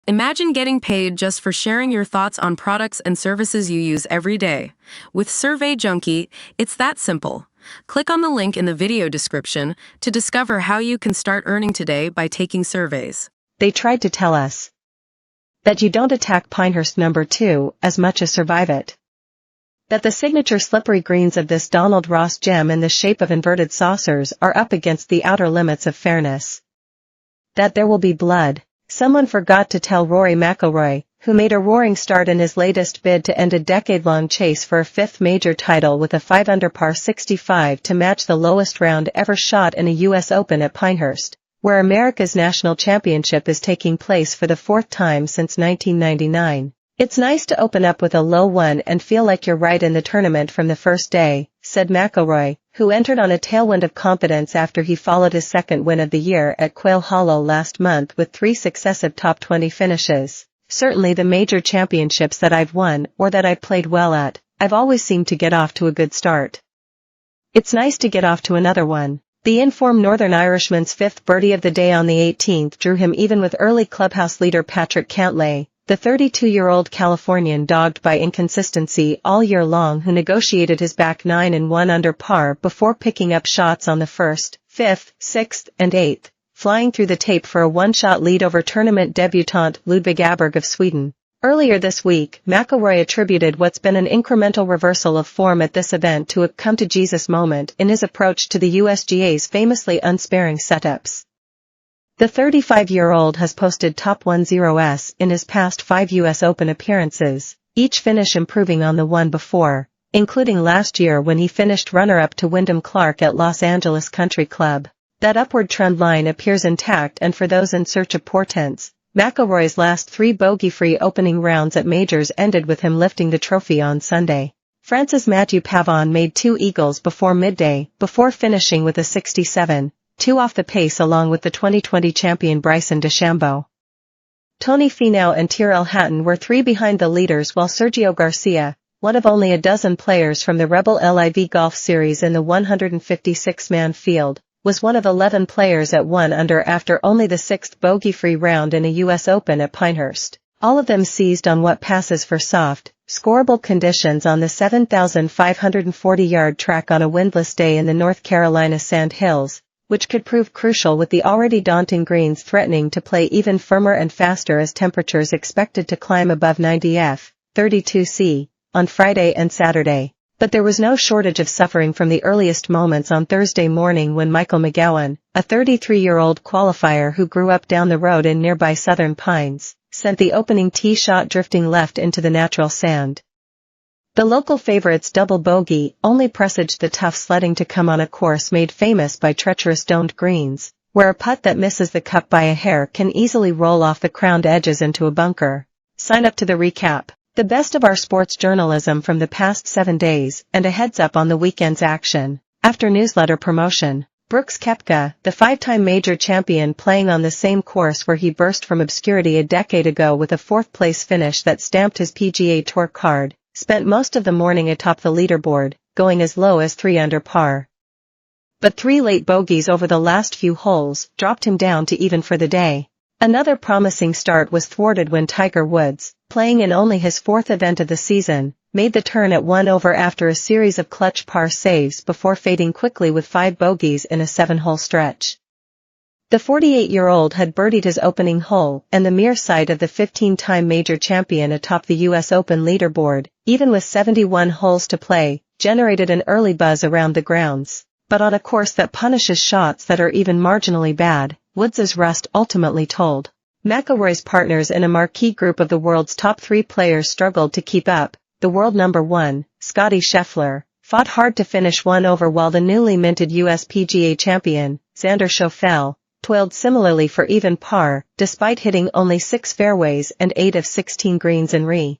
Imagine getting paid just for sharing your thoughts on products and services you use every day. With Survey Junkie, it's that simple. Click on the link in the video description to discover how you can start earning today by taking surveys. They tried to tell us that you don't attack Pinehurst number 2 as much as survive it. That the signature slippery greens of this Donald Ross gem in the shape of inverted saucers are up against the outer limits of fairness. That there will be blood. Someone forgot to tell Rory McIlroy, who made a roaring start in his latest bid to end a decade-long chase for a fifth major title with a 5-under par 65 to match the lowest round ever shot in a U.S. Open at Pinehurst, where America's national championship is taking place for the fourth time since 1999. It's nice to open up with a low one and feel like you're right in the tournament from the first day, said McIlroy, who entered on a tailwind of confidence after he followed his second win of the year at Quail Hollow last month with 3 successive top 20 finishes. Certainly the major championships that I've won or that I've played well at, I've always seemed to get off to a good start. It's nice to get off to another one. The informed Northern Irishman's fifth birdie of the day on the 18th drew him even with early clubhouse leader Patrick Cantlay. The 32-year-old Californian dogged by inconsistency all year long who negotiated his back 9 and 1 under par before picking up shots on the 1st, 5th, 6th, and 8th, flying through the tape for a one-shot lead over tournament debutant Ludvig Aberg of Sweden. Earlier this week, McIlroy attributed what's been an incremental reversal of form at this event to a come-to-Jesus moment in his approach to the USGA's famously unsparing setups. The 35-year-old has posted top 10s in his past 5 U.S. Open appearances, each finish improving on the one before, including last year when he finished runner-up to Wyndham Clark at Los Angeles Country Club. That upward trend line appears intact, and for those in search of portents, McIlroy's last 3 bogey-free opening rounds at majors ended with him lifting the trophy on Sunday. France's Mathieu Pavon made 2 eagles before midday, before finishing with a 67. 2 off the pace along with the 2020 champion Bryson DeChambeau. Tony Finau and Tyrrell Hatton were 3 behind the leaders, while Sergio Garcia, one of only a dozen players from the Rebel LIV Golf Series in the 156-man field, was one of 11 players at 1 under after only the 6th bogey-free round in a U.S. Open at Pinehurst. All of them seized on what passes for soft, scoreable conditions on the 7,540-yard track on a windless day in the North Carolina Sand Hills, which could prove crucial with the already daunting greens threatening to play even firmer and faster as temperatures expected to climb above 90 F, 32 C, on Friday and Saturday. But there was no shortage of suffering from the earliest moments on Thursday morning when Michael McGowan, a 33-year-old qualifier who grew up down the road in nearby Southern Pines, sent the opening tee shot drifting left into the natural sand. The local favorite's double bogey only presaged the tough sledding to come on a course made famous by treacherous domed greens, where a putt that misses the cup by a hair can easily roll off the crowned edges into a bunker. Sign up to the recap, the best of our sports journalism from the past 7 days, and a heads up on the weekend's action. After newsletter promotion, Brooks Koepka, the 5-time major champion playing on the same course where he burst from obscurity a decade ago with a 4th-place finish that stamped his PGA Tour card, spent most of the morning atop the leaderboard, going as low as 3 under par. But 3 late bogeys over the last few holes dropped him down to even for the day. Another promising start was thwarted when Tiger Woods, playing in only his 4th event of the season, made the turn at 1 over after a series of clutch par saves before fading quickly with 5 bogeys in a 7-hole stretch. The 48-year-old had birdied his opening hole, and the mere sight of the 15-time major champion atop the U.S. Open leaderboard, even with 71 holes to play, generated an early buzz around the grounds. But on a course that punishes shots that are even marginally bad, Woods' rust ultimately told. McIlroy's partners in a marquee group of the world's top 3 players struggled to keep up. The world number 1, Scottie Scheffler, fought hard to finish 1 over, while the newly minted U.S. PGA champion, Xander Schauffele, toiled similarly for even par, despite hitting only 6 fairways and 8 of 16 greens in Re.